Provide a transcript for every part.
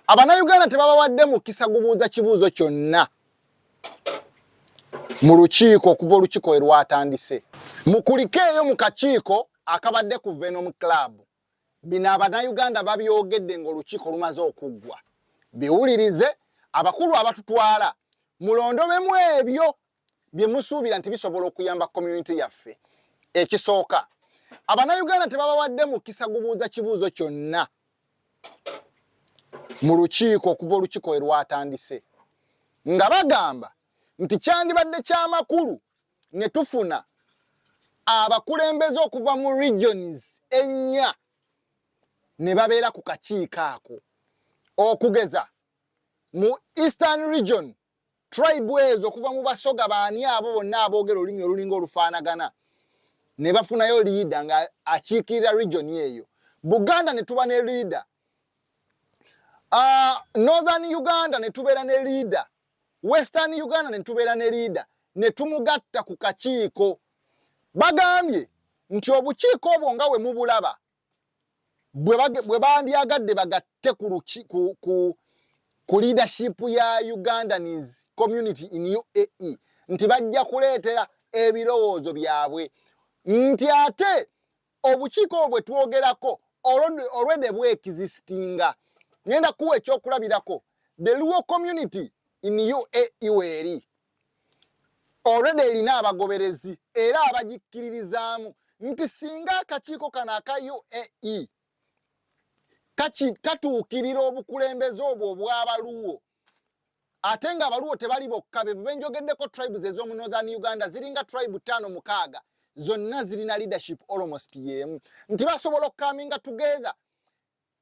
Abannayuganda tebabawadde mukisa gubuuza kibuuzo kyonna mu lukiiko okuva olukiiko we lwatandise. Mukulikeeyo mu kakiiko akabadde ku Venom Club. Bino abannayuganda babyogedde ng'olukiiko lumaze okuggwa. Biwulirize abakulu abatutwala mulondobemu ebyo bye musuubira nti bisobola okuyamba community yaffe. Ekisooka, abannayuganda tebabawadde mukisa gubuuza kibuuzo kyonna mu lukiiko okuva olukiiko we lwatandise, nga bagamba nti kyandibadde ky'amakulu ne tufuna abakulembeze okuva mu regions ennya ne babeera ku kakiiko ako. Okugeza mu Eastern Region, tribe ezo okuva mu Basoga baani abo bonna aboogera olulimi olulinga olufaanagana ne bafunayo leader nga akiikirira region eyo. Buganda ne tuba ne leader. Northern Uganda ne tubeera ne leader. Western Uganda ne tubeera ne leader. Ne tumugatta ku kakiiko. Bagambye nti obukiiko obwo nga we mubulaba bwe bandyagadde bagatte ku leadership ya Ugandanese community in UAE nti bajja kuleetera ebirowoozo byabwe, nti ate obukiiko bwe twogerako already bwexistinga. Ngenda kuwa ekyokulabirako, the Luo community in UAE weeri already erina abagoberezi era abagikkiririzaamu nti singa akakiiko kano aka UAE katuukirira obukulembeze obwo obw'Abaluwo, ate nga Abaluwo tebali bokka, be benjogeddeko tribes ez'omu Northern Uganda ziringa tribe 5-6 zonna zirina leadership almost yemu, nti basobola okukaminga together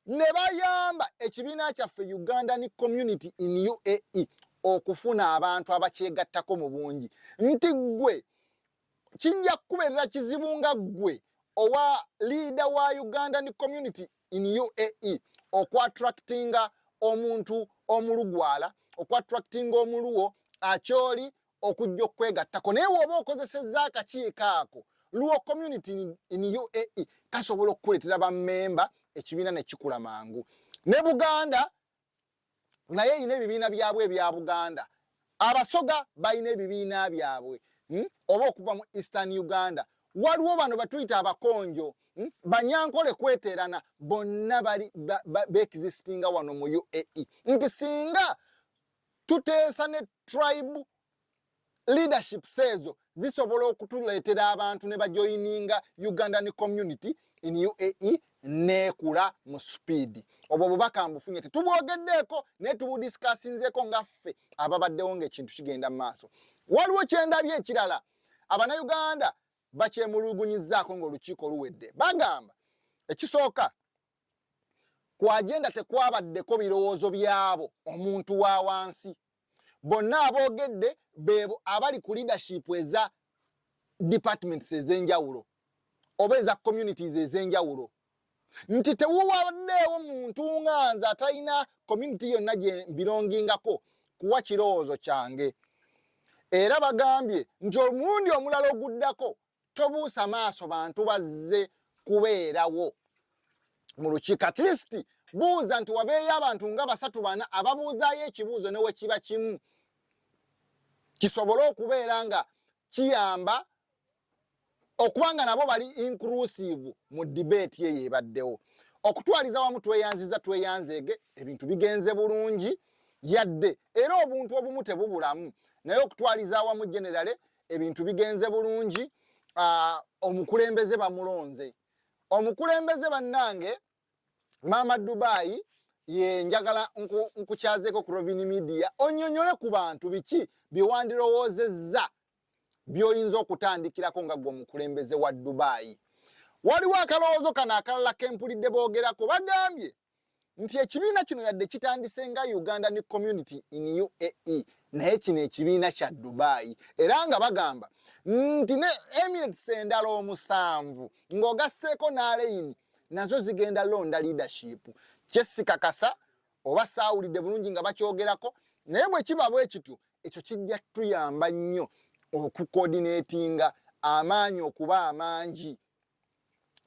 ne bayamba ekibiina kyaffe Ugandan community in UAE okufuna abantu abakyegattako mu bungi, nti gwe kijja kubeerera kizibu nga gwe owa leader wa Ugandan community in UAE okwatractinga omuntu omulugwala, okwatractinga omuluwo akyoli okujja okwegattako. Naye bw'oba okozesezza akakiiko ako, Luo community in UAE kasobola okukuleetera bammemba, ekibiina ne kikula mangu. Ne Buganda naye erina ebibiina byabwe ebya Buganda. Abasoga balina ebibiina byabwe, oba okuva mu Eastern Uganda. Waliwo bano batuyita abakonjo, Banyankole kweterana, bonna bali beexistinga wano mu UAE. Nti singa tuteesa ne tribe leadership sezo zisobola okutuleetera abantu ne bajoininga Ugandan community in UAE nekula mu speed. Obwo bubaka mbufunye tetubwogeddeeko naye tubudiscussinzeeko ngaffe ababaddewo ng'ekintu kigenda mu maaso. Waliwo kyendabye ekirala Abannayuganda bakyemulugunyizaako ng'olukiiko luwedde. Bagamba ekisooka, ku agenda tekwabaddeko birowoozo byabo omuntu wa wansi. Bonna aboogedde beebo abali ku leadership eza departments ez'enjawulo oba eza communities ez'enjawulo, nti tewuwaddeewo muntu nganza atalina community yonna gye mbirongingako kuwa kirowoozo kyange. Era bagambye nti omulundi omulala oguddako tobuusa maaso bantu bazze kubeerawo mu lukiiko. At least buuza nti wabeeyo abantu nga 3-4 ababuuzaayo ekibuuzo ne we kiba kimu, kisobole okubeera nga kiyamba okubanga nabo bali inclusive mu debate ye yebaddewo. Okutwaliza wamu tweyanzeege, ebintu bigenze bulungi yadde era obuntu obumu tebubulamu, naye okutwaliza wamu generale ebintu bigenze bulungi. Omukulembeze bamulonze, omukulembeze bannange Mama Dubai ye njagala nkukyazeeko ku Rovini Media onyonyole ku bantu biki byewandirowoozezza by'oyinza okutandikirako nga gwe omukulembeze wa Dubai. Waliwo akalowoozo kano akalala kempulidde boogerako. Bagambye nti ekibiina kino yadde kitandise nga Ugandan community in UAE, naye kino ekibiina kya Dubai, era nga bagamba nti ne Emirates endala 7 ng'ogasseeko n'Aleyini nazo zigenda londa leadership. Kyesikakasa oba saawulidde bulungi nga bakyogerako, naye bwe kiba bwe kityo ekyo kijja tuyamba nnyo okucoordinatinga amaanyi okuba amangi.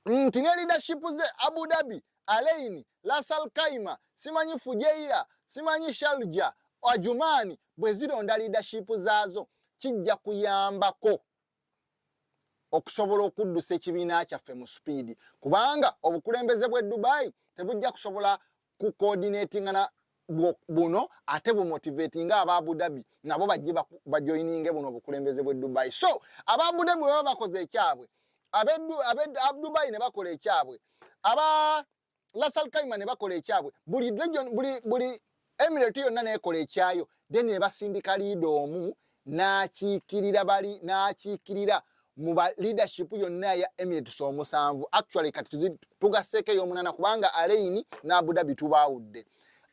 Nti ne leadership ze Abu Dhabi Alaini, Lasal Kaima, simanyi Fujeira, simanyi Shalja, Ajumani, bwezironda leadership zaazo, kijja kuyambako okusobola okuddusa ekibiina kyaffe mu speed. Kubanga obukulembeze bwe Dubai tebujja kusobola ku coordinating na buno ate bu motivating aba Abu Dhabi nabo bajje bajoininge buno obukulembeze bwe Dubai. So aba Abu Dhabi baba bakoze ekyabwe, abe Dubai ne bakola ekyabwe, aba Lasal Kaima ne bakola ekyabwe, buli region buli emirate yonna nekola ekyayo, then ne basindika leader omu n'akiikirira mu leadership yonna ya Emirates omusanvu. Actually kati tugaseke y'omunana kubanga Alaini na Abu Dhabi tubawudde.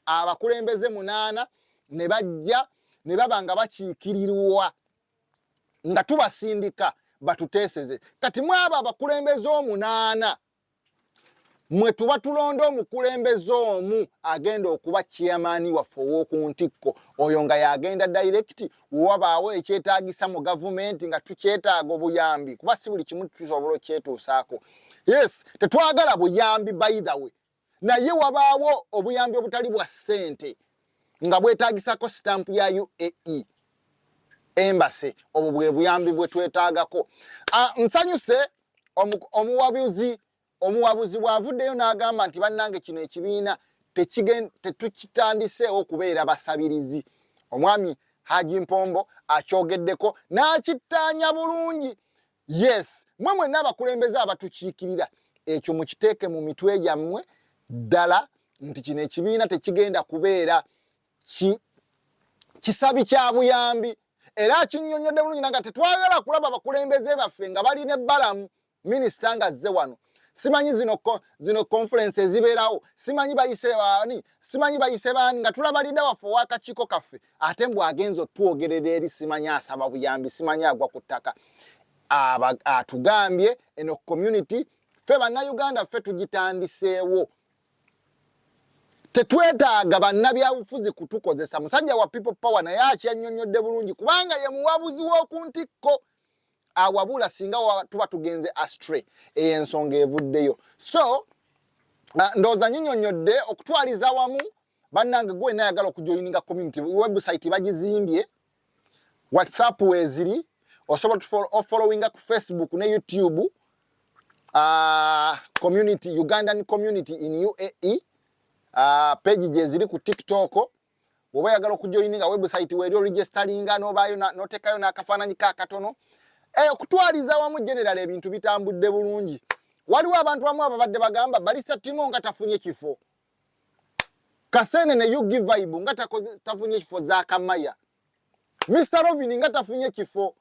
Abakulembeze 8 ne bajja ne babanga bakiikirirwa nga tubasindika batuteeseze. Kati mwaba abakulembeze 8 mwe tuba tulonda omukulembeze omu agenda okuba chairman waffe ow'okuntikko, oyo nga yagenda direct wabaawo ekyetaagisa mu government nga tukyetaaga obuyambi kuba si buli kimu tusobola okyetuusaako. Yes, tetwagala buyambi by the way, naye wabaawo obuyambi obutali bwa ssente nga bwetaagisako stamp ya UAE embassy, obwo bwe buyambi bwe twetaagako. Nsanyuse omuwabuzi bwavuddeyo n'agamba nti bannange kino ekibiina tetukitandise okubeera basabirizi. Omwami Haji Mpombo akyogeddeko n'akitaanya bulungi. Yes, mwe mwenna abakulembeze abatukiikirira ekyo mukiteeke mu mitwe gyammwe ddala nti kino ekibiina tekigenda kubeera kisabi kya buyambi. Era kinnyonnyodde bulungi nga tetwagala kulaba abakulembeze baffe nga balina ebbalamu minisita nga azze wano. Simanyi zino conference zibeerawo, simanyi bayise baani nga tulaba leader waffe w'akakiiko kaffe ate mbw agenza otwogerera eri simanyi asaba buyambi, simanyi agwa ku ttaka. Atugambye eno community ffe bannayuganda ffe tugitandiseewo. Tetwetaaga bannabyabufuzi kutukozesa. Musajja wa people power naye akyannyonnyodde bulungi kubanga ye muwabuzi w'okuntikko. Awabula singa tuba tugenze astray ensonga evuddeyo. So ndoza nyinyonyodde okutwaliza wamu bannange gwe nayagala okujoininga community website bagizimbye, WhatsApp weziri, osobola following ku Facebook ne YouTube, community Ugandan community in UAE, page jeziri ku TikTok. Woba yagala okujoininga website weri registeringa nobayo notekayo n'akafaananyi ka katono. Okutwaliza wamu general ebintu bitambudde bulungi. Waliwo abantu bamu ababadde bagamba Balista Timo nga tafunye kifo. Kasene ne you give vibe nga tafunye kifo za Kamaya. Mr. Rovini nga tafunye kifo.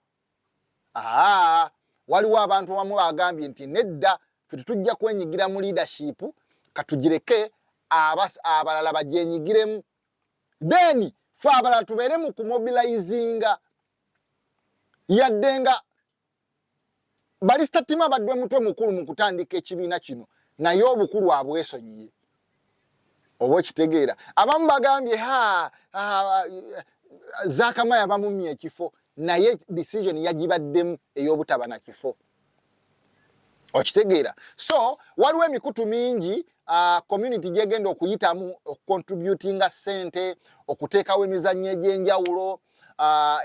Waliwo abantu bamu bagambye nti nedda ffe tujja kwenyigira mu leadership katugireke abalala bajenyigiremu. Then ffe abalala tubeere mu kumobilizinga yaddenga Balista Timo abadde mutwe mukulu mu kutandika ekibiina kino naye obukulu abwesonyiye. Oba okitegeera abamu bagambye Zakamaya bamumye ekifo naye decision yagibaddemu ey'obutaba na kifo. Okitegeera. So waliwo emikutu mingi community gyegenda okuyitamu contributinga ssente, okuteekawo emizannyo egy'enjawulo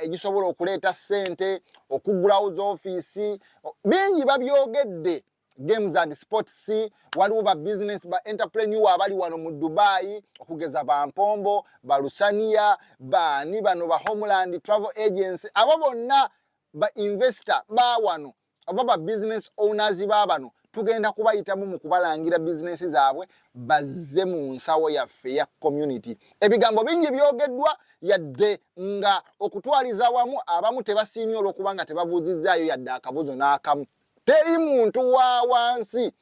egisobola okuleeta ssente, okugulawo office bingi babyogedde. Games and sports, waliwo ba business ba entrepreneur abali wano mu Dubai okugeza ba Mpombo, ba Lusania, bano ba Homeland Travel Agency, abo bonna ba investor ba wano, abo ba business owners ba bano tugenda kubayitamu mu kubalangira business zaabwe bazze mu nsawo yaffe ya community. Ebigambo bingi byogeddwa yadde nga okutwaliza wamu abamu tebasiimye olw'okubanga tebabuuzizzaayo yadde akabuzo n'akamu. Teri muntu wa wansi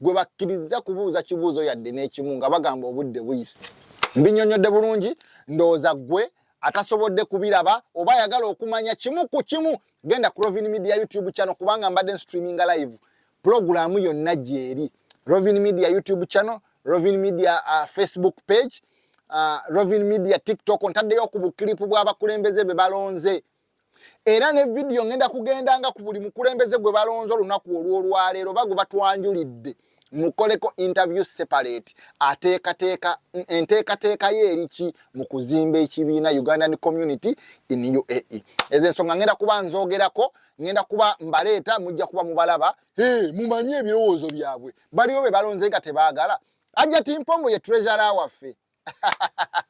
gwe bakkiriza kubuuza kibuuzo yadde n'ekimu nga bagamba obudde buyise. Mbinyonyodde bulungi, ndowooza gwe atasobodde kubiraba oba ayagala okumanya kimu ku kimu genda ku Rovin Media YouTube channel kubanga mbadde streaming live programu yonna gyeri. Rovin Media YouTube channel, Rovin Media Facebook page, Rovin Media TikTok ntaddeyo ku buklipu bw'abakulembeze be balonze. Era ne video ngenda kugendanga ku buli mukulembeze gwe balonzo lunaku olw'olwaleero bago batwanjulidde mukoleko interview separate ateeka enteekateeka ye erichi mu kuzimba ekibiina Ugandan community in UAE. Ezo ensonga ngenda kuba nzogerako, ngenda kuba mbaleeta, mujja kuba mubalaba mumanye ebirowoozo byabwe baliwo be balonze nga tebaagala. Ajja Timpongo ye treasurer waffe